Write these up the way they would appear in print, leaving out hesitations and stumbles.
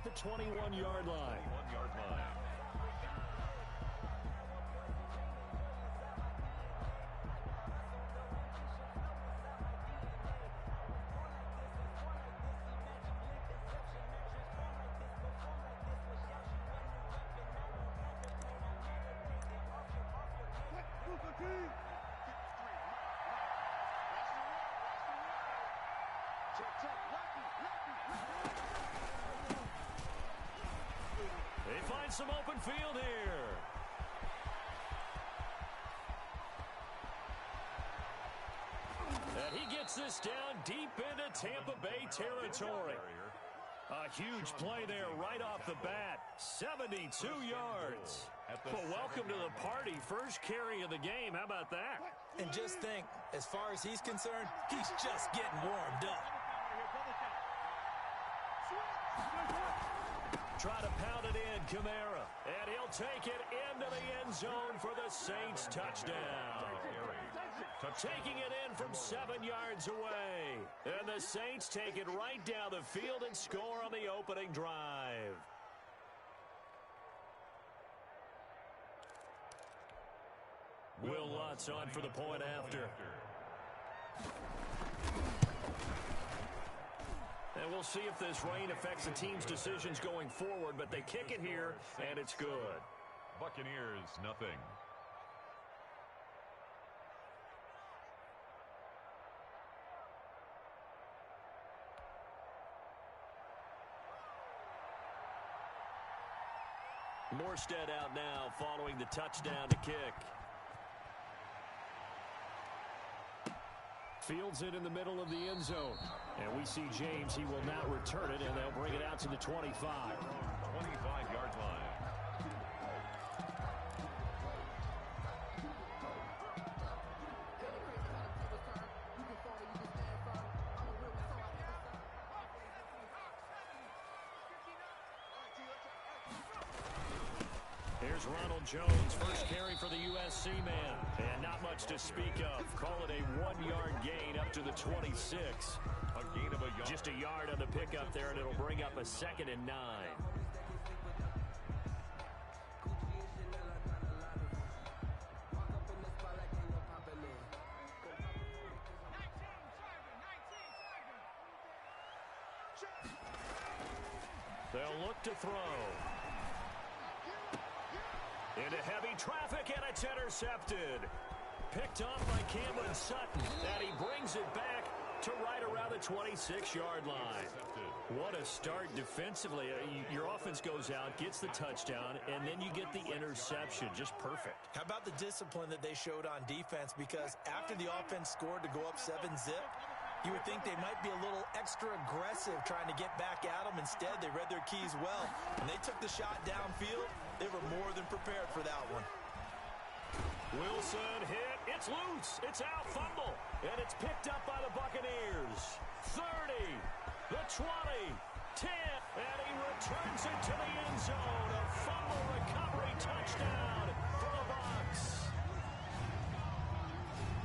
the 21-yard line. 21-yard line. They find some open field here. And he gets this down deep into Tampa Bay territory. A huge play there right off the bat. 72 yards. Well, welcome to the party. First carry of the game. How about that? And just think, as far as he's concerned, he's just getting warmed up. Try to pound it in, Kamara. And he'll take it into the end zone for the Saints touchdown. Taking it in from 7 yards away. And the Saints take it right down the field and score on the opening drive. Will Lutz on for the point after. And we'll see if this rain affects the team's decisions going forward, but they kick it here, and it's good. Buccaneers, nothing. Morstead out now following the touchdown to kick. Fields it in the middle of the end zone. And we see James. He will now return it, and they'll bring it out to the 25. 25-yard line. Here's Ronald Jones, first carry for the USC man. And not much to speak of. Call it a 1-yard gain up to the 26. A gain of a yard. Just a yard on the pickup there, and it'll bring up a 2nd and 9. They'll look to throw. Into heavy traffic, and it's intercepted. Picked off by Cameron Sutton, and he brings it back to right around the 26-yard line. What a start defensively. Your offense goes out, gets the touchdown, and then you get the interception. Just perfect. How about the discipline that they showed on defense? Because after the offense scored to go up 7-zip, you would think they might be a little extra aggressive trying to get back at them. Instead, they read their keys well. When they took the shot downfield, they were more than prepared for that one. Wilson hit. It's loose. It's out. Fumble. And it's picked up by the Buccaneers. 30. The 20. 10. And he returns it to the end zone. A fumble recovery touchdown for the Bucs.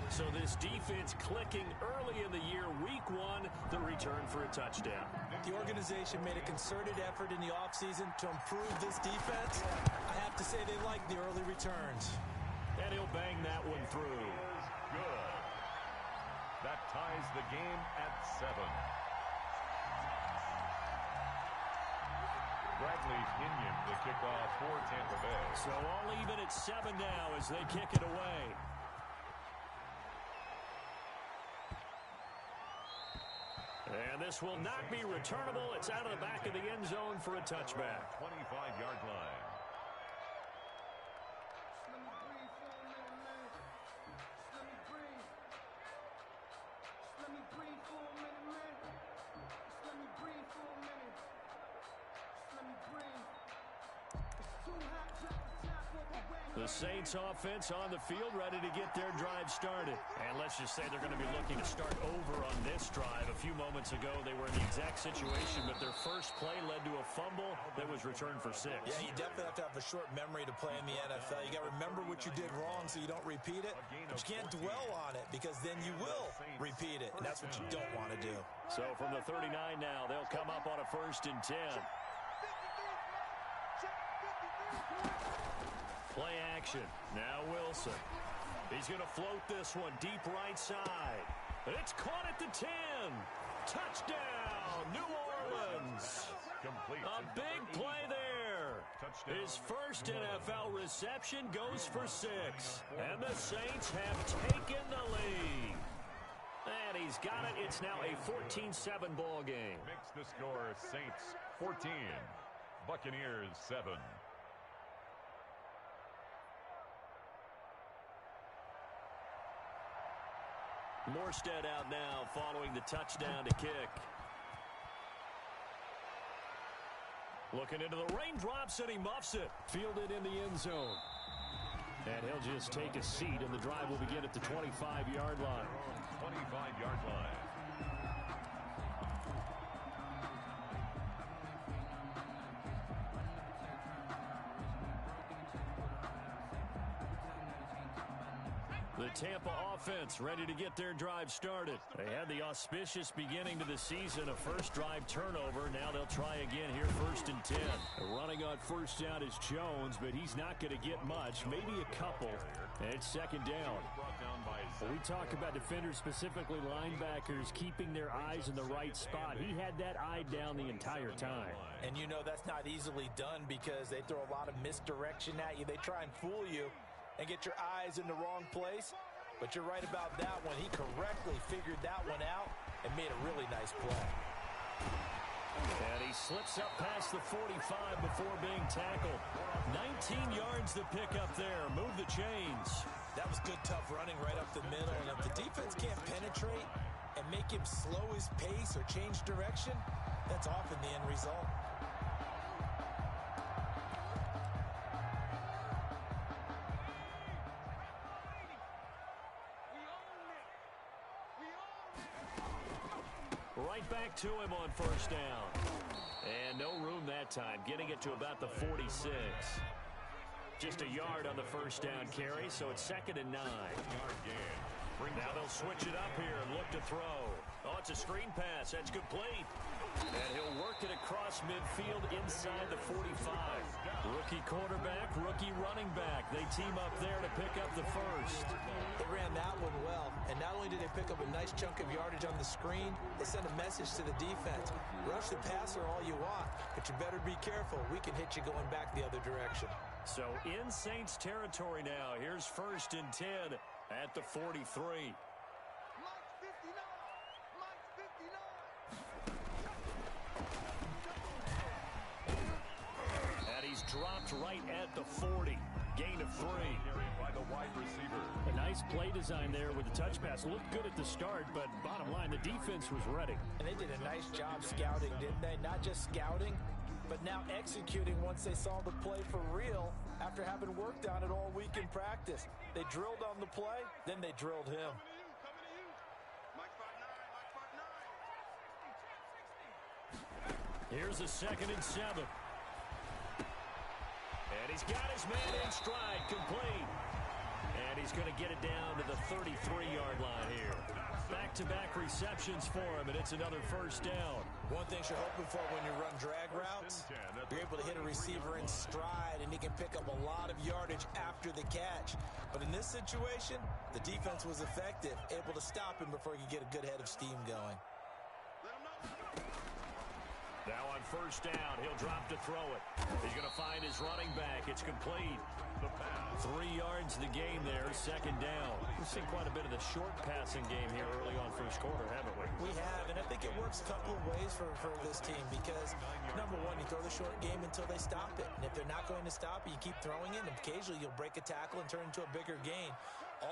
So this defense clicking early in the year. Week 1, the return for a touchdown. The organization made a concerted effort in the offseason to improve this defense. I have to say they like the early returns. And he'll bang that one through. Good. That ties the game at 7. Bradley Pinion the kickoff for Tampa Bay. So all even at 7 now as they kick it away. And this will not be returnable. It's out of the back of the end zone for a touchback. 25-yard line. The Saints offense on the field ready to get their drive started. And let's just say they're going to be looking to start over on this drive. A few moments ago, they were in the exact situation, but their first play led to a fumble that was returned for 6. Yeah, you definitely have to have a short memory to play in the NFL. You got to remember what you did wrong so you don't repeat it. But you can't dwell on it because then you will repeat it, and that's what you don't want to do. So from the 39 now, they'll come up on a 1st and 10. Play action. Now Wilson. He's going to float this one deep right side. It's caught at the 10. Touchdown, New Orleans. A big play there. His first NFL reception goes for 6. And the Saints have taken the lead. And he's got it. It's now a 14-7 ball game. Makes the score Saints 14, Buccaneers 7. Morstead out now following the touchdown to kick. Looking into the raindrops, and he muffs it. Fielded in the end zone. And he'll just take a seat, and the drive will begin at the 25-yard line. 25-yard line. The Tampa offense ready to get their drive started. They had the auspicious beginning to the season, a first drive turnover. Now they'll try again here, 1st and 10. Running on first down is Jones, but he's not going to get much, maybe a couple. And it's 2nd down. We talk about defenders, specifically linebackers, keeping their eyes in the right spot. He had that eye down the entire time. And you know that's not easily done because they throw a lot of misdirection at you. They try and fool you and get your eyes in the wrong place. But you're right about that one. He correctly figured that one out and made a really nice play. And he slips up past the 45 before being tackled. 19 yards to pick up there. Move the chains. That was good, tough running right up the middle. And if the defense can't penetrate and make him slow his pace or change direction, that's often the end result. Right back to him on first down. And no room that time, getting it to about the 46. Just a yard on the first down carry, so it's 2nd and 9. Now they'll switch it up here and look to throw. Oh, it's a screen pass. That's complete. And he'll work it across midfield inside the 45. Rookie quarterback, rookie running back. They team up there to pick up the first. They ran that one well, and not only did they pick up a nice chunk of yardage on the screen, they sent a message to the defense. Rush the passer all you want, but you better be careful. We can hit you going back the other direction. So in Saints territory now. Here's 1st and 10 at the 43. And he's dropped right at the 40. Gain of 3. By the wide receiver. A nice play design there with the touch pass. Looked good at the start, but bottom line, the defense was ready. And they did a nice job scouting, didn't they? Not just scouting, but now executing once they saw the play for real after having worked on it all week in practice. They drilled on the play, then they drilled him. Here's a 2nd and 7. And he's got his man in stride, complete. And he's going to get it down to the 33-yard line here. Back-to-back receptions for him, and it's another first down. One thing you're hoping for when you run drag routes, you're able to hit a receiver in stride, and he can pick up a lot of yardage after the catch. But in this situation, the defense was effective, able to stop him before he could get a good head of steam going. Now on first down, he'll drop to throw it. He's going to find his running back. It's complete. 3 yards the game there, 2nd down. We've seen quite a bit of the short passing game here early on first quarter, haven't we? We have, and I think it works a couple of ways for this team because, number one, you throw the short game until they stop it. And if they're not going to stop it, you keep throwing it, and occasionally you'll break a tackle and turn into a bigger gain.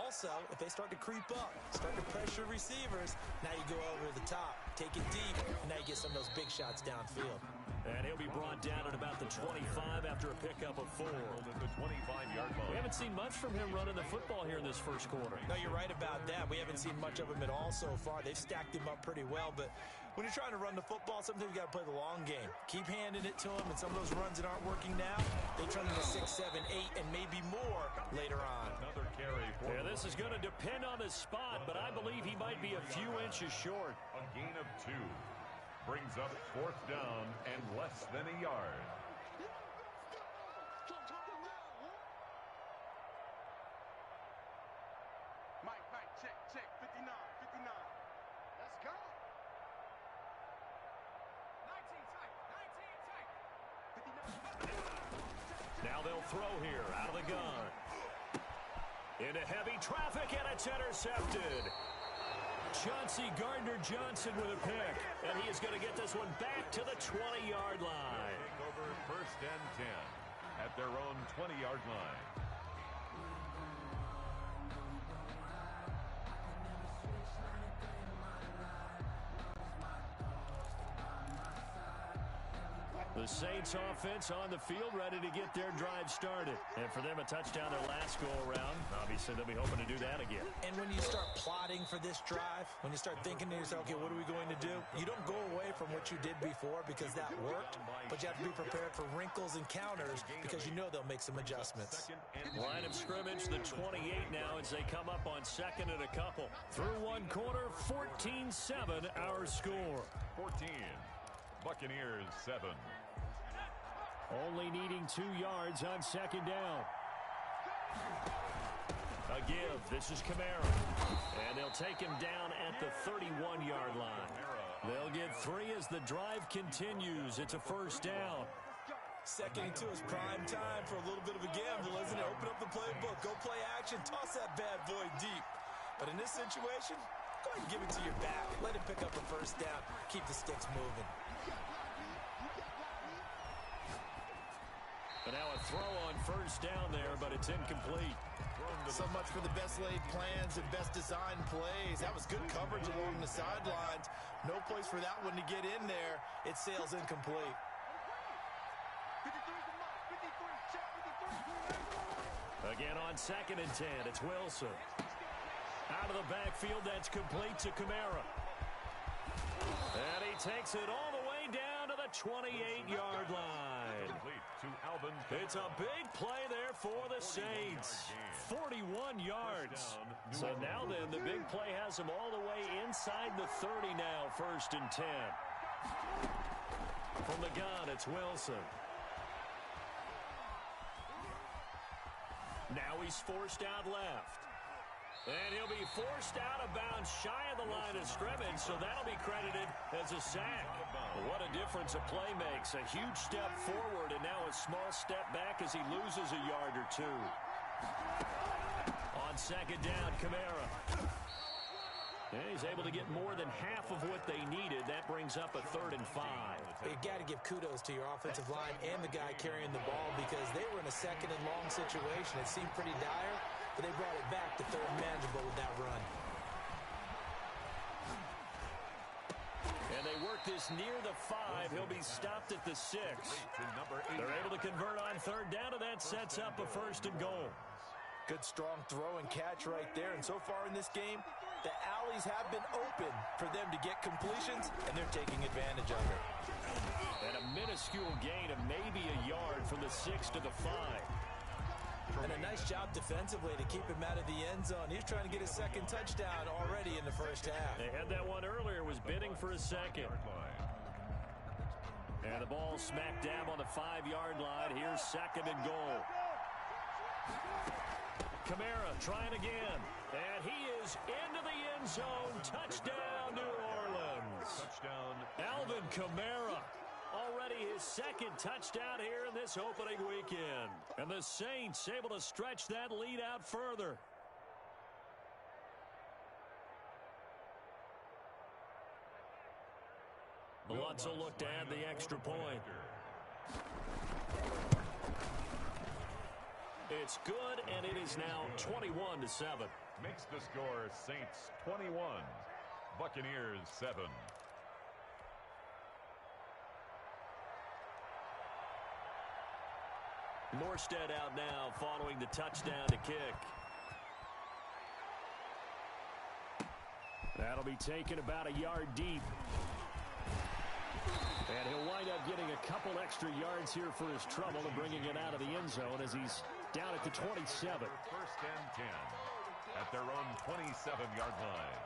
Also, if they start to creep up, start to pressure receivers, now you go over the top, take it deep, and now you get some of those big shots downfield. And he'll be brought down at about the 25 after a pickup of 4. At the 25-yard line. We haven't seen much from him running the football here in this first quarter. No, you're right about that. We haven't seen much of him at all so far. They've stacked him up pretty well, but when you're trying to run the football, sometimes you got to play the long game. Keep handing it to him, and some of those runs that aren't working now, they turn into 6, 7, 8, and maybe more later on. Another carry. Yeah, this is going to depend on his spot, but I believe he might be a few inches short. A gain of 2. Brings up 4th down and less than a yard. Now they'll throw here out of the gun. Into heavy traffic, and it's intercepted. Chauncey Gardner-Johnson with a pick, and he is going to get this one back to the 20-yard line. Take over 1st and 10 at their own 20-yard line. The Saints offense on the field ready to get their drive started. And for them, a touchdown their last go-around. Obviously, they'll be hoping to do that again. And when you start plotting for this drive, when you start thinking to yourself, okay, what are we going to do? You don't go away from what you did before because that worked, but you have to be prepared for wrinkles and counters because you know they'll make some adjustments. Line of scrimmage, the 28 now as they come up on 2nd and a couple. Through one quarter, 14-7 our score. 14. Buccaneers 7. Only needing 2 yards on 2nd down. A give. This is Kamara. And they'll take him down at the 31-yard line. They'll get 3 as the drive continues. It's a 1st down. 2nd and 2 is prime time for a little bit of a gamble, isn't it? Open up the playbook. Go play action. Toss that bad boy deep. But in this situation, go ahead and give it to your back. Let him pick up a 1st down. Keep the sticks moving. But now a throw on 1st down there, but it's incomplete. So much for the best laid plans and best designed plays. That was good coverage along the sidelines. No place for that one to get in there. It sails incomplete. Again on 2nd and 10, it's Wilson. Out of the backfield, that's complete to Kamara. And he takes it all the way down to the 28-yard line. It's a big play there for the Saints. 41 yards. So now then, the big play has him all the way inside the 30 now, 1st and 10. From the gun, it's Wilson. Now he's forced out left. And he'll be forced out of bounds shy of the line of scrimmage, so that'll be credited as a sack. What a difference a play makes. A huge step forward and now a small step back as he loses a yard or 2. On 2nd down, Kamara. And he's able to get more than half of what they needed. That brings up a 3rd and 5. You got to give kudos to your offensive line and the guy carrying the ball because they were in a 2nd and long situation. It seemed pretty dire, but they brought it back to 3rd and manageable with that run. And they work this near the 5. He'll be stopped at the 6. They're able to convert on 3rd down, and that sets up a 1st and goal. Good strong throw and catch right there. And so far in this game, the alleys have been open for them to get completions, and they're taking advantage of it. And a minuscule gain of maybe a yard from the 6 to the 5. And a nice job defensively to keep him out of the end zone. He's trying to get his 2nd touchdown already in the 1st half. They had that one earlier, was bidding for a 2nd. And the ball smack dab on the 5-yard line. Here's 2nd and goal. Kamara trying again. And he is into the end zone. Touchdown, New Orleans. Touchdown. Alvin Kamara. Already his 2nd touchdown here in this opening weekend. And the Saints able to stretch that lead out further. Lutz will look to add the extra point. It's good, and it is now 21-7. Makes the score Saints 21, Buccaneers 7. Morstead out now following the touchdown to kick. That'll be taken about a yard deep. And he'll wind up getting a couple extra yards here for his trouble and bringing it out of the end zone as he's down at the 27. 1st and 10 at their own 27-yard line.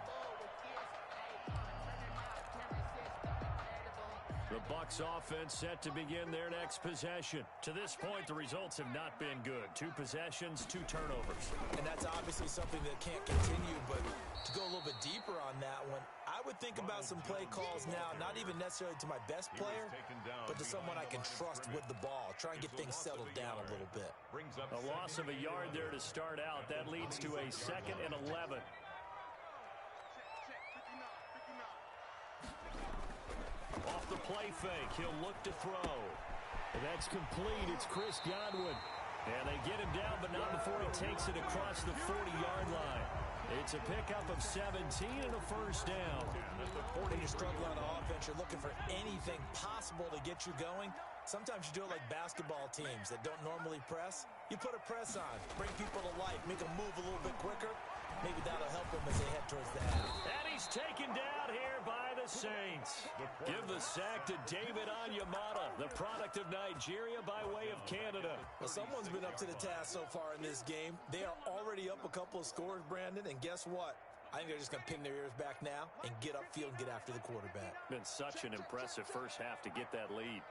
The Bucs offense set to begin their next possession. To this point, the results have not been good. 2 possessions, 2 turnovers. And that's obviously something that can't continue, but to go a little bit deeper on that one, I would think about some play calls now, not even necessarily to my best player, but to someone I can trust with the ball. Try and get things settled down a little bit. A loss of a yard there to start out. That leads to a 2nd and 11. Off the play fake, he'll look to throw. And that's complete. It's Chris Godwin. And they get him down, but not before he takes it across the 40-yard line. It's a pickup of 17 and a first down. When you struggle on offense, you're looking for anything possible to get you going. Sometimes you do it like basketball teams that don't normally press. You put a press on, bring people to life, make them move a little bit quicker. Maybe that'll help them as they head towards the half. And he's taken down here by the Saints. Give the sack to David Onyemata, the product of Nigeria by way of Canada. Well, someone's been up to the task so far in this game. They are already up a couple of scores, Brandon, and guess what? I think they're just going to pin their ears back now and get upfield and get after the quarterback. Been such an impressive first half to get that lead.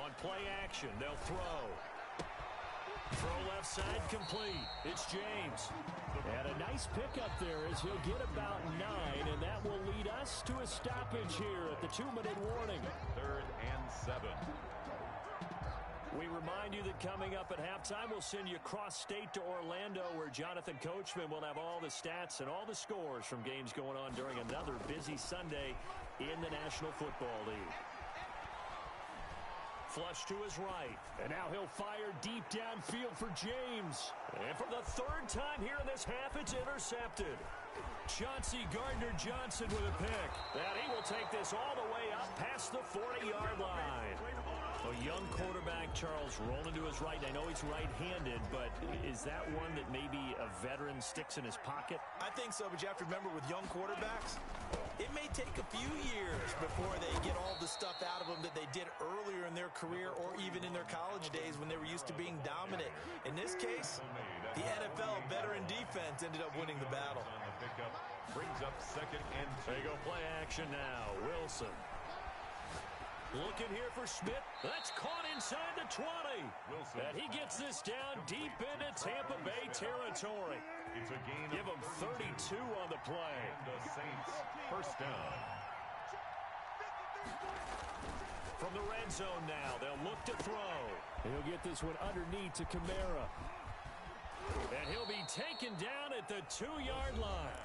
On play action, they'll throw. Throw left side complete. It's James. And a nice pickup there as he'll get about 9, and that will lead us to a stoppage here at the 2-minute warning. 3rd and 7. We remind you that coming up at halftime, we'll send you cross-state to Orlando, where Jonathan Coachman will have all the stats and all the scores from games going on during another busy Sunday in the National Football League. Flush to his right, and now he'll fire deep downfield for James. And for the 3rd time here in this half, it's intercepted. Chauncey Gardner-Johnson with a pick. And he will take this all the way up past the 40-yard line. A young quarterback, Charles, rolling to his right. I know he's right-handed, but is that one that maybe a veteran sticks in his pocket? I think so, but you have to remember with young quarterbacks, it may take a few years before they get all the stuff out of them that they did earlier in their career or even in their college days when they were used to being dominant. In this case, the NFL veteran defense ended up winning the battle. Brings up 2nd and 2. They go play action now. Wilson. Looking here for Smith. That's caught inside the 20. Wilson. And he gets this down deep into Tampa Bay territory. It's a gain. Give him 32 on the play. And the Saints first down. From the red zone now, they'll look to throw. He'll get this one underneath to Kamara. And he'll be taken down at the 2-yard line.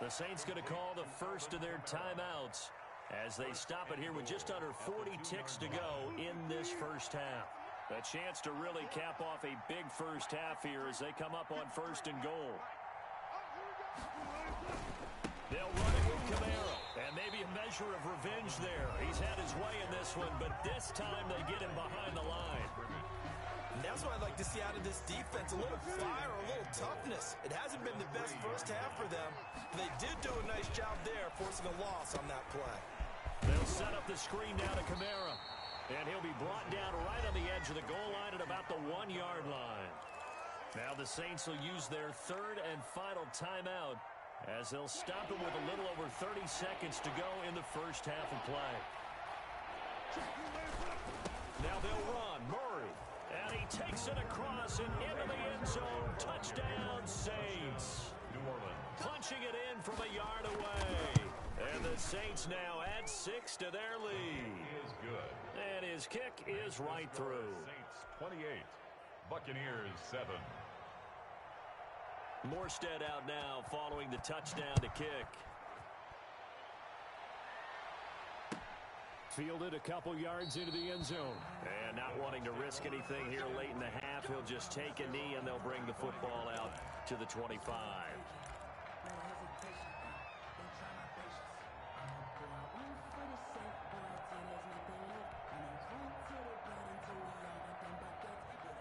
The Saints going to call the first of their timeouts as they stop it here with just under 40 ticks to go in this first half. A chance to really cap off a big first half here as they come up on 1st and goal. They'll run it with Kamara, and maybe a measure of revenge there. He's had his way in this one, but this time they get him behind the line. And that's what I'd like to see out of this defense, a little fire, a little toughness. It hasn't been the best first half for them, but they did do a nice job there, forcing a loss on that play. They'll set up the screen down to Kamara, and he'll be brought down right on the edge of the goal line at about the 1-yard line. Now the Saints will use their 3rd and final timeout as they'll stop it with a little over 30 seconds to go in the first half of play. Now they'll run. Murray. And he takes it across and into the end zone. Touchdown, Saints. New Orleans. Punching it in from a yard away. And the Saints now add 6 to their lead. He is good. And his kick is right through. Saints 28. Buccaneers 7. Morstead out now following the touchdown to kick. Fielded a couple yards into the end zone. And not wanting to risk anything here late in the half, he'll just take a knee and they'll bring the football out to the 25.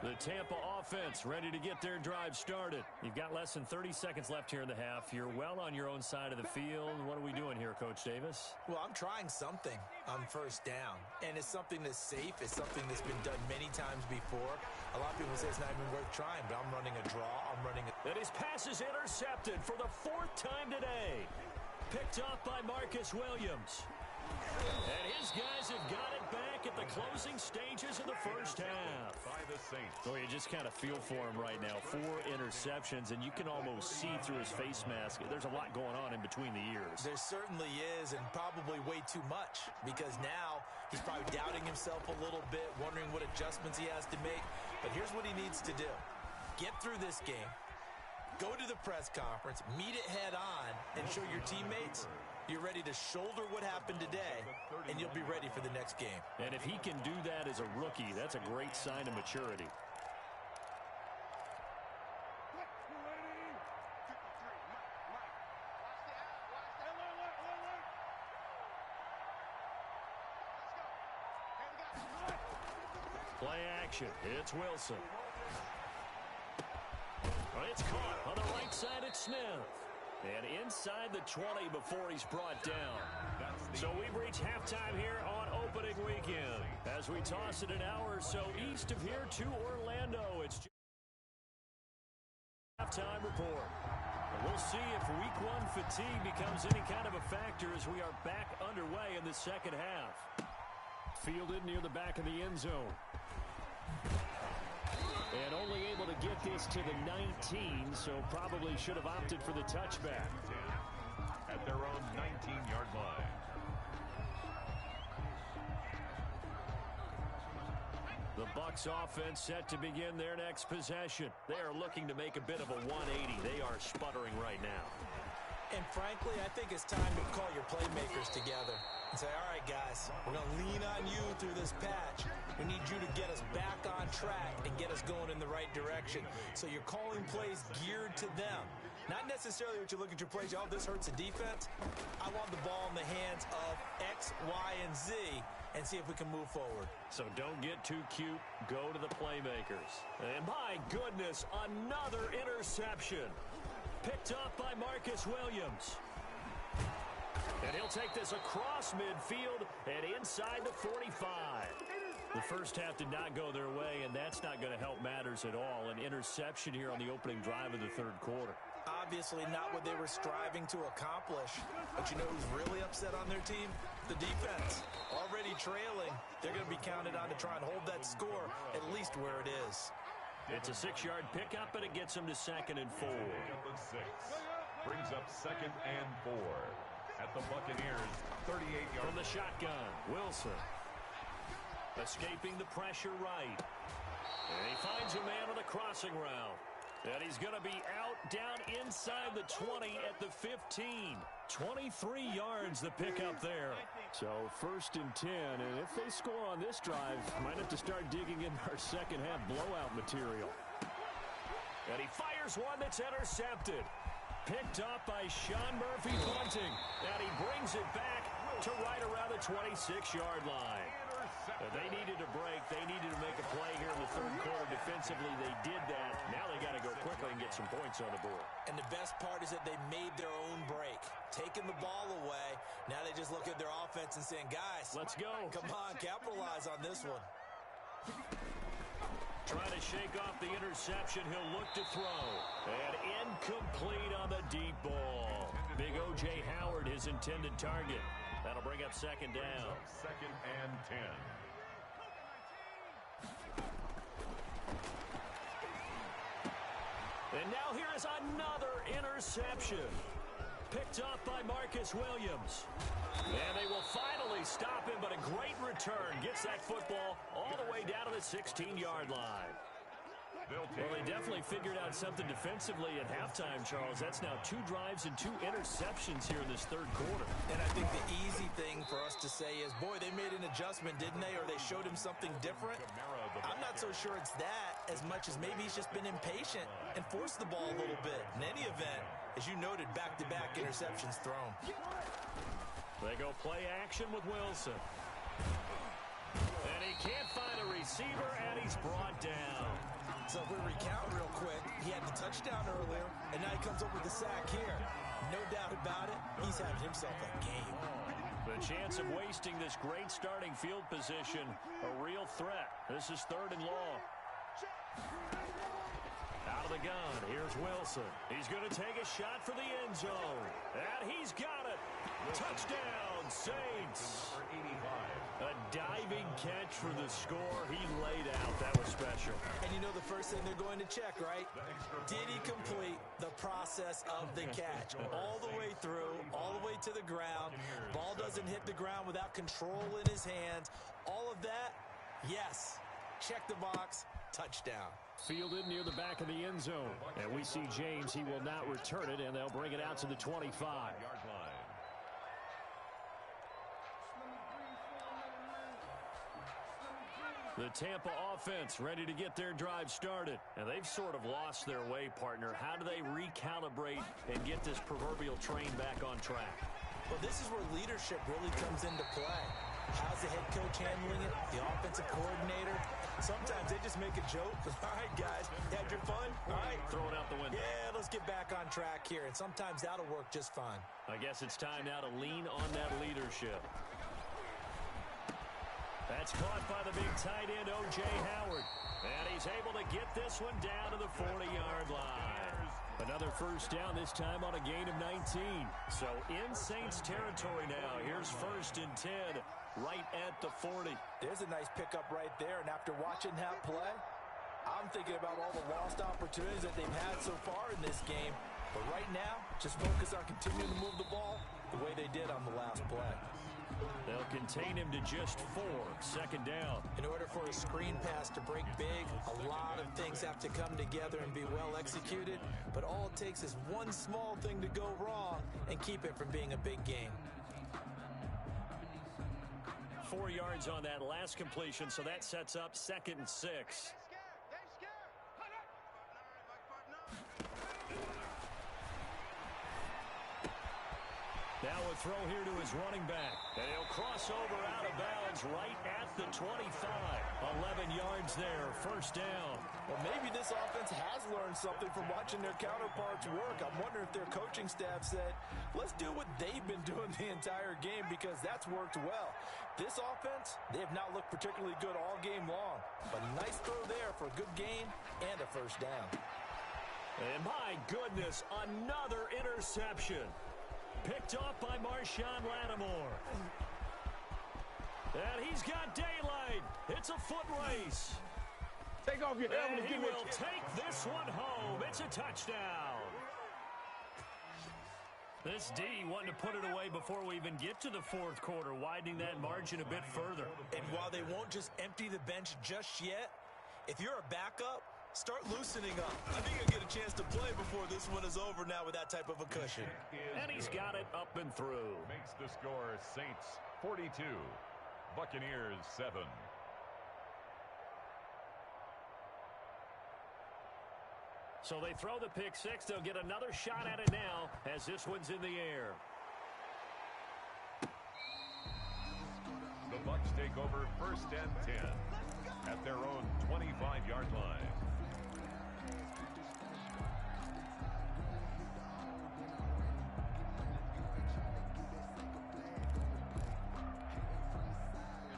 The Tampa offense ready to get their drive started. You've got less than 30 seconds left here in the half. You're well on your own side of the field. What are we doing here, Coach Davis? Well, I'm trying something on first down, and it's something that's safe. It's something that's been done many times before. A lot of people say it's not even worth trying, but I'm running a draw. I'm running a... And his pass is intercepted for the 4th time today. Picked off by Marcus Williams. And his guys have got it back at the closing stages of the first half. By the Saints. Oh, you just kind of feel for him right now. 4 interceptions, and you can almost see through his face mask. There's a lot going on in between the ears. There certainly is, and probably way too much, because now he's probably doubting himself a little bit, wondering what adjustments he has to make. But here's what he needs to do. Get through this game, go to the press conference, meet it head on, and show your teammates you're ready to shoulder what happened today, and you'll be ready for the next game. And if he can do that as a rookie, that's a great sign of maturity. Play action. It's Wilson. It's caught on the right side at Smith. And inside the 20 before he's brought down. So we've reached halftime here on opening weekend. As we toss it an hour or so east of here to Orlando. It's halftime report. And we'll see if week 1 fatigue becomes any kind of a factor as we are back underway in the second half. Fielded near the back of the end zone. And only able to get this to the 19, so probably should have opted for the touchback. At their own 19-yard line. The Bucs offense set to begin their next possession. They are looking to make a bit of a 180. They are sputtering right now. And frankly, I think it's time to call your playmakers together and say, all right, guys, we're going to lean on you through this patch. We need you to get us back on track and get us going in the right direction. So you're calling plays geared to them. Not necessarily what you look at your plays, oh, this hurts the defense. I want the ball in the hands of X, Y, and Z and see if we can move forward. So don't get too cute. Go to the playmakers. And my goodness, another interception. Picked up by Marcus Williams. And he'll take this across midfield and inside the 45. The first half did not go their way, and that's not going to help matters at all. An interception here on the opening drive of the third quarter. Obviously not what they were striving to accomplish. But you know who's really upset on their team? The defense. Already trailing. They're going to be counted on to try and hold that score at least where it is. It's a 6-yard pickup, and it gets them to 2nd and 4. Brings up 2nd and 4. At the Buccaneers, 38-yard. From the shotgun, Wilson. Escaping the pressure right. And he finds a man on the crossing route. And he's going to be out down inside the 20 at the 15. 23 yards the pickup there. So 1st and 10, and if they score on this drive, might have to start digging in our second half blowout material. And he fires one that's intercepted. Picked up by Sean Murphy bunting. And he brings it back to right around the 26-yard line. They needed a break. They needed to make a play here in the third quarter. Defensively, they did that. Now they got to go quickly and get some points on the board. And the best part is that they made their own break. Taking the ball away. Now they just look at their offense and saying, guys, let's go. Come on, capitalize on this one. Trying to shake off the interception. He'll look to throw. And incomplete on the deep ball. Big O.J. Howard, his intended target. That'll bring up 2nd down. 2nd and 10. And now here is another interception. Picked up by Marcus Williams. And they will finally stop him, but a great return. Gets that football all the way down to the 16-yard line. Well, they definitely figured out something defensively at halftime, Charles. That's now 2 drives and 2 interceptions here in this third quarter. And I think the easy thing for us to say is, boy, they made an adjustment, didn't they? Or they showed him something different. I'm not so sure it's that as much as maybe he's just been impatient and forced the ball a little bit. In any event, as you noted, back-to-back interceptions thrown. They go play action with Wilson. And he can't find a receiver, and he's brought down. So if we recount real quick, he had the touchdown earlier, and now he comes up with the sack here. No doubt about it, he's having himself a game. The chance of wasting this great starting field position, a real threat. This is 3rd and long. Out of the gun, here's Wilson. He's going to take a shot for the end zone. And he's got it. Touchdown, Saints. A diving catch for the score. He laid out. That was special. And you know the first thing they're going to check, right? Did he complete the process of the catch? All the way through, all the way to the ground. Ball doesn't hit the ground without control in his hands. All of that, yes. Check the box. Touchdown. Fielded near the back of the end zone. And we see James. He will not return it, and they'll bring it out to the 25-yard line. The Tampa offense ready to get their drive started. And they've sort of lost their way, partner. How do they recalibrate and get this proverbial train back on track? Well, this is where leadership really comes into play. How's the head coach handling it? The offensive coordinator? Sometimes they just make a joke. All right, guys, had your fun? All right. Throw it out the window. Yeah, let's get back on track here. And sometimes that'll work just fine. I guess it's time now to lean on that leadership. That's caught by the big tight end, O.J. Howard. And he's able to get this one down to the 40-yard line. Another first down, this time on a gain of 19. So in Saints territory now. Here's 1st and 10 right at the 40. There's a nice pickup right there. And after watching that play, I'm thinking about all the lost opportunities that they've had so far in this game. But right now, just focus on continuing to move the ball the way they did on the last play. They'll contain him to just 4. 2nd down. In order for a screen pass to break big, a lot of things have to come together and be well executed. But all it takes is one small thing to go wrong and keep it from being a big game. 4 yards on that last completion, so that sets up 2nd and 6. Now a throw here to his running back. And he'll cross over out of bounds right at the 25. 11 yards there, 1st down. Well, maybe this offense has learned something from watching their counterparts work. I'm wondering if their coaching staff said, let's do what they've been doing the entire game because that's worked well. This offense, they have not looked particularly good all game long. But a nice throw there for a good gain and a 1st down. And my goodness, another interception. Picked off by Marshawn Lattimore. And he's got daylight. It's a foot race. Take off your helmet. And he will take this one home. It's a touchdown. This D wanting to put it away before we even get to the 4th quarter, widening that margin a bit further. And while they won't just empty the bench just yet, if you're a backup, start loosening up. I think you'll get a chance to play before this one is over now with that type of a cushion. And he's got it up and through. Makes the score Saints 42, Buccaneers 7. So they throw the pick 6. They'll get another shot at it now as this one's in the air. The Bucs take over 1st and 10 at their own 25-yard line.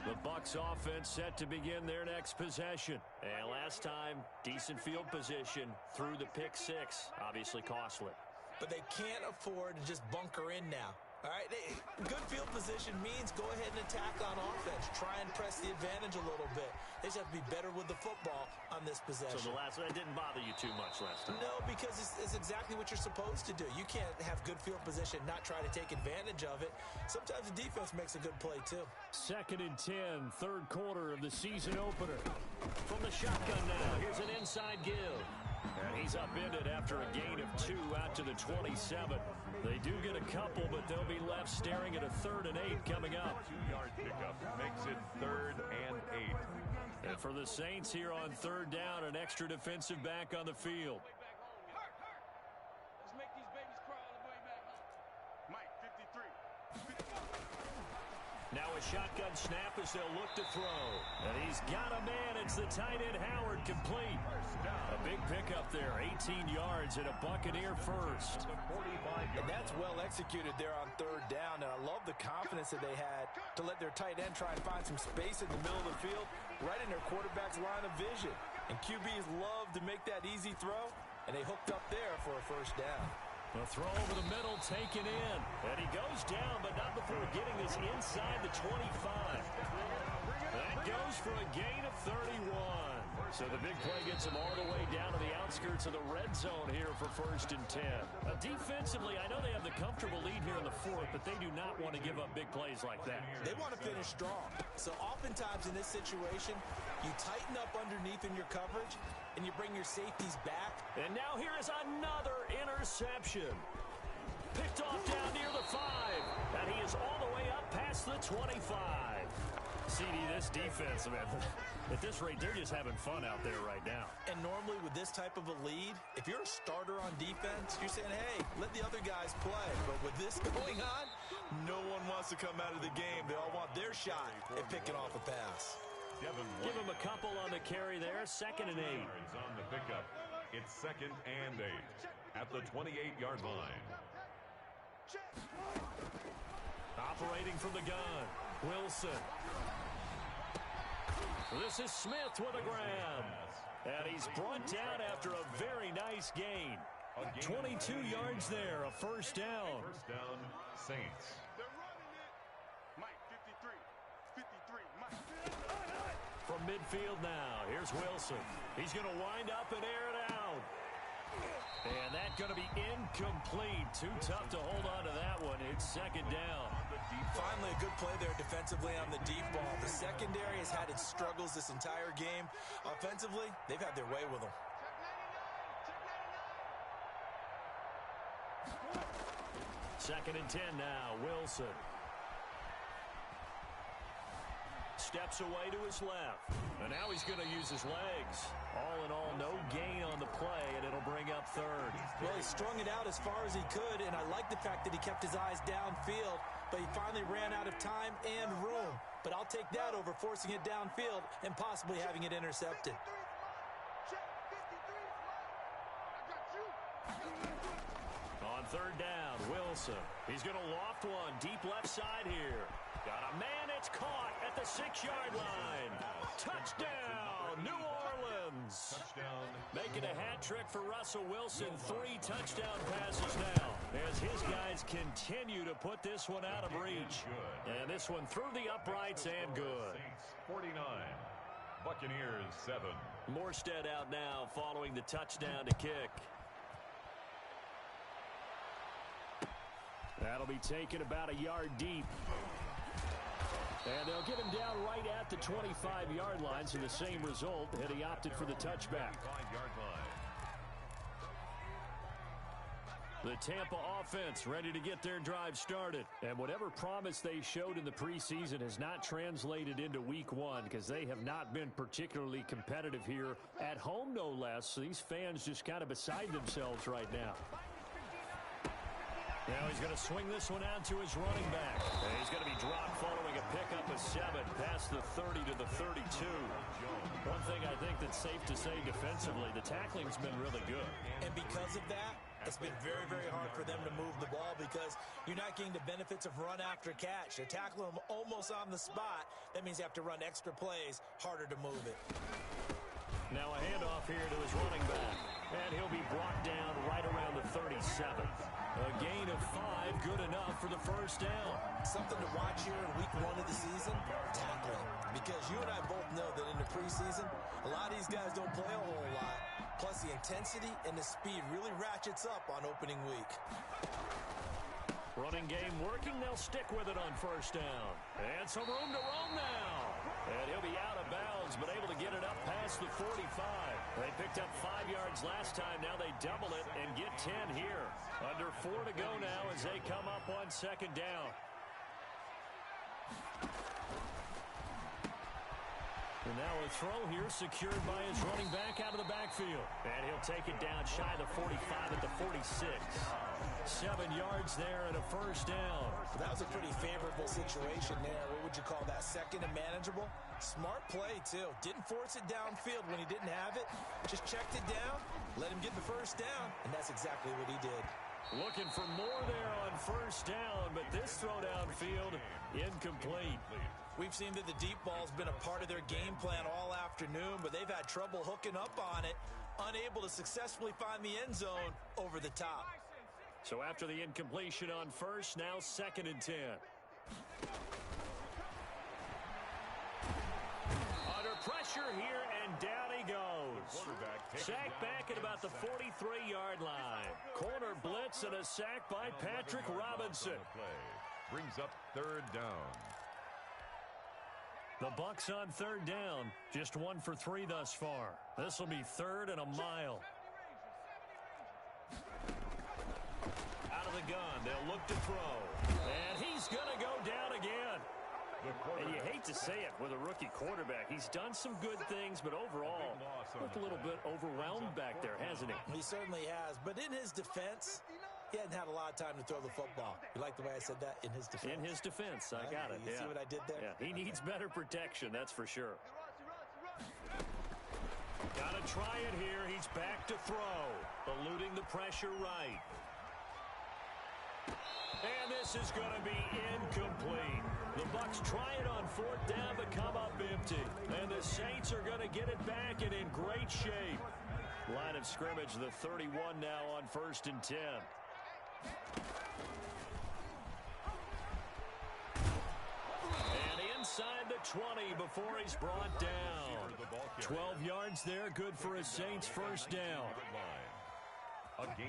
The Bucs offense set to begin their next possession. And last time, decent field position through the pick 6. Obviously costly. But they can't afford to just bunker in now. All right, good field position means go ahead and attack on offense. Try and press the advantage a little bit. They just have to be better with the football on this possession. So that didn't bother you too much last time? No, because it's exactly what you're supposed to do. You can't have good field position, not try to take advantage of it. Sometimes the defense makes a good play, too. 2nd and 10, 3rd quarter of the season opener. From the shotgun now, here's an inside give. And he's upended after a gain of 2 out to the 27. They do get a couple, but they'll be left staring at a 3rd and 8 coming up. 2-yard pickup makes it 3rd and 8. And for the Saints here on 3rd down, an extra defensive back on the field. Let's make these babies crawl all the way back. Mike, 53. Now a shotgun snap as they'll look to throw. And he's got a man. It's the tight end Howard, complete. A big pickup there, 18 yards and a Buccaneer first. And that's well executed there on 3rd down. And I love the confidence that they had to let their tight end try and find some space in the middle of the field, right in their quarterback's line of vision. And QBs love to make that easy throw, and they hooked up there for a 1st down. A throw over the middle taken in. And he goes down, but not before before getting this inside the 25. That goes for a gain of 31. So the big play gets them all the way down to the outskirts of the red zone here for 1st and 10. Defensively, I know they have the comfortable lead here in the 4th, but they do not want to give up big plays like that. They want to finish strong. So oftentimes in this situation, you tighten up underneath in your coverage, and you bring your safeties back. And now here is another interception. Picked off down near the 5. And he is all the way up past the 25. CD, this defense, man, at this rate, they're just having fun out there right now. And normally with this type of a lead, if you're a starter on defense, you're saying, hey, let the other guys play. But with this going on, no one wants to come out of the game. They all want their shot at picking off a pass. Give him a couple on the carry there. 2nd and 8. On the pickup, it's 2nd and 8 at the 28-yard line. Operating from the gun, Wilson. This is Smith with a grab. And he's brought down after a very nice gain. 22 yards there, a 1st down. 1st down, Saints. They're running it. Mike, 53. 53. Mike. From midfield now, here's Wilson. He's going to wind up and air it out. And that's going to be incomplete. Too tough to hold on to that one. It's 2nd down. Finally, a good play there defensively on the deep ball. The secondary has had its struggles this entire game. Offensively, they've had their way with them. Second and 10 now, Wilson. Steps away to his left. And now he's going to use his legs. All in all, no gain on the play, and it'll bring up 3rd. Well, he strung it out as far as he could, and I like the fact that he kept his eyes downfield, but he finally ran out of time and room. But I'll take that over forcing it downfield and possibly having it intercepted. On 3rd down, Wilson. He's going to loft one deep left side here. Got a man, it's caught at the 6-yard line. Touchdown, New Orleans. Touchdown. Making a hat trick for Russell Wilson. 3 touchdown passes now as his guys continue to put this one out of reach. And this one through the uprights and good. Saints 49. Buccaneers 7. Morstead out now following the touchdown to kick. That'll be taken about a yard deep. And they'll get him down right at the 25-yard line, so the same result, and he opted for the touchback. 5-yard line. The Tampa offense ready to get their drive started. And whatever promise they showed in the preseason has not translated into week 1 because they have not been particularly competitive here at home, no less. So these fans just kind of beside themselves right now. Now he's going to swing this one out to his running back. And he's going to be dropped following a pickup of 7 past the 30 to the 32. One thing I think that's safe to say defensively, the tackling's been really good. And because of that, it's been very, very hard for them to move the ball because you're not getting the benefits of run after catch. You're tackling them almost on the spot. That means you have to run extra plays, harder to move it. Now a handoff here to his running back. And he'll be brought down right around the 37. A gain of 5, good enough for the 1st down. Something to watch here in week 1 of the season, tackling. Because you and I both know that in the preseason, a lot of these guys don't play a whole lot. Plus the intensity and the speed really ratchets up on opening week. Running game working, they'll stick with it on 1st down. And some room to roam now. And he'll be out of bounds, but able to get it up past the 45. They picked up 5 yards last time. Now they double it and get 10 here. Under 4 to go now as they come up on 2nd down. And now a throw here secured by his running back out of the backfield. And he'll take it down shy of the 45 at the 46. 7 yards there and a 1st down. That was a pretty favorable situation there. What would you call that? 2nd and manageable? Smart play, too. Didn't force it downfield when he didn't have it. Just checked it down, let him get the 1st down, and that's exactly what he did. Looking for more there on 1st down, but this throw downfield incomplete. We've seen that the deep ball's been a part of their game plan all afternoon, but they've had trouble hooking up on it, unable to successfully find the end zone over the top. So after the incompletion on 1st, now 2nd and 10. Under pressure here, and down he goes. Sacked back at about the 43-yard line. Corner blitz and a sack by Patrick Robinson. Brings up third down. The Bucs on third down. Just 1 for 3 thus far. This will be third and a mile. Out of the gun, they'll look to throw. And he's going to go down again. And you hate to say it with a rookie quarterback. He's done some good things, but overall, looked a little bit overwhelmed back there, hasn't he? He certainly has. But in his defense, he hadn't had a lot of time to throw the football. You like the way I said that? In his defense. In his defense. I got it. You see what I did there? Yeah, he needs better protection, that's for sure. Got to try it here. He's back to throw. Eluding the pressure right. And this is going to be incomplete. The Bucs try it on fourth down, but come up empty. And the Saints are going to get it back and in great shape. Line of scrimmage, the 31 now on 1st and 10. And inside the 20 before he's brought down. 12 yards there, good for a Saints first down.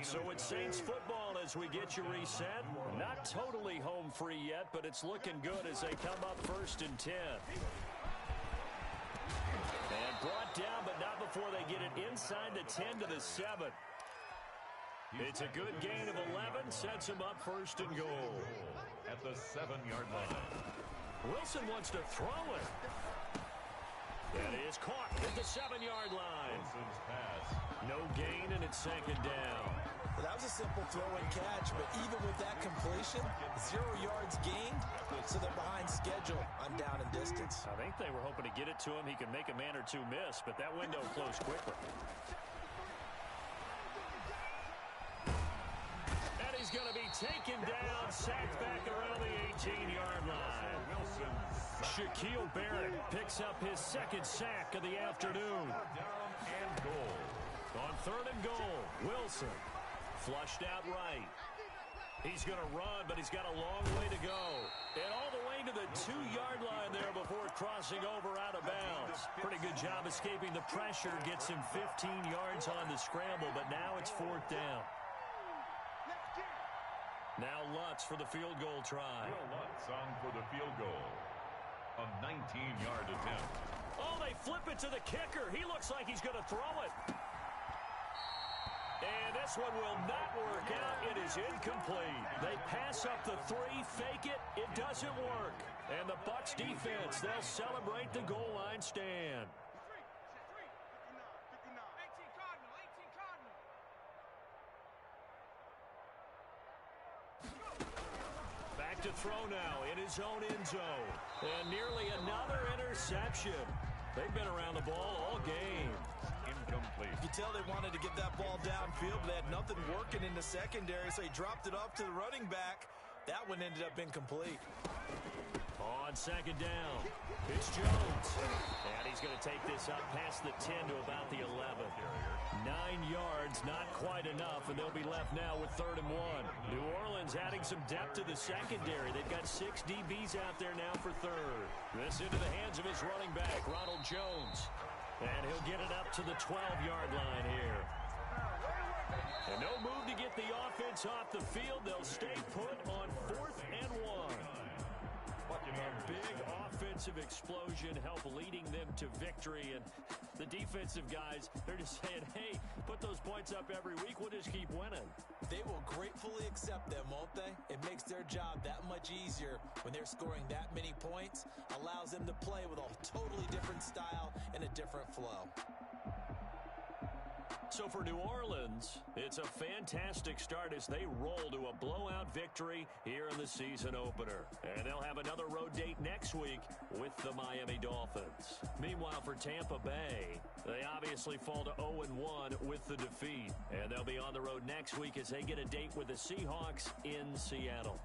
So it's Saints football as we get you reset. Not totally home free yet, but it's looking good as they come up 1st and 10. And brought down, but not before they get it inside the 10 to the 7. It's a good gain of 11, sets him up 1st and goal. At the 7-yard line. Wilson wants to throw it. That is caught at the 7-yard line. Wilson's pass. No gain, and it's 2nd down. Well, that was a simple throw and catch, but even with that completion, 0 yards gained, so they're behind schedule on down and distance. I think they were hoping to get it to him. He could make a man or two miss, but that window closed quickly. And he's going to be taken down, sacked back around the 18-yard line. Shaquille Barrett picks up his 2nd sack of the afternoon. Down and goal. On 3rd and goal, Wilson flushed out right. He's going to run, but he's got a long way to go. And all the way to the 2-yard line there before crossing over out of bounds. Pretty good job escaping the pressure. Gets him 15 yards on the scramble, but now it's 4th down. Now Lutz for the field goal try. Will Lutz on for the field goal. A 19-yard attempt. Oh, they flip it to the kicker. He looks like he's going to throw it. And this one will not work out. It is incomplete. They pass up the 3, fake it. It doesn't work. And the Bucs defense, they'll celebrate the goal line stand. Back to throw now in his own end zone. And nearly another interception. They've been around the ball all game. Incomplete. You could tell they wanted to get that ball downfield, but they had nothing working in the secondary, so he dropped it off to the running back. That one ended up incomplete. On 2nd down, it's Jones. And he's going to take this up past the 10 to about the 11. 9 yards, not quite enough, and they'll be left now with 3rd and 1. New Orleans adding some depth to the secondary. They've got 6 DBs out there now for 3rd. This into the hands of his running back, Ronald Jones. And he'll get it up to the 12-yard line here. And no move to get the offense off the field. They'll stay put on 4th and 1. A big offensive explosion help leading them to victory. And the defensive guys, they're just saying, hey, put those points up every week. We'll just keep winning. They will gratefully accept them, won't they? It makes their job that much easier when they're scoring that many points. Allows them to play with a totally different style and a different flow. So for New Orleans, it's a fantastic start as they roll to a blowout victory here in the season opener. And they'll have another road date next week with the Miami Dolphins. Meanwhile, for Tampa Bay, they obviously fall to 0-1 with the defeat. And they'll be on the road next week as they get a date with the Seahawks in Seattle.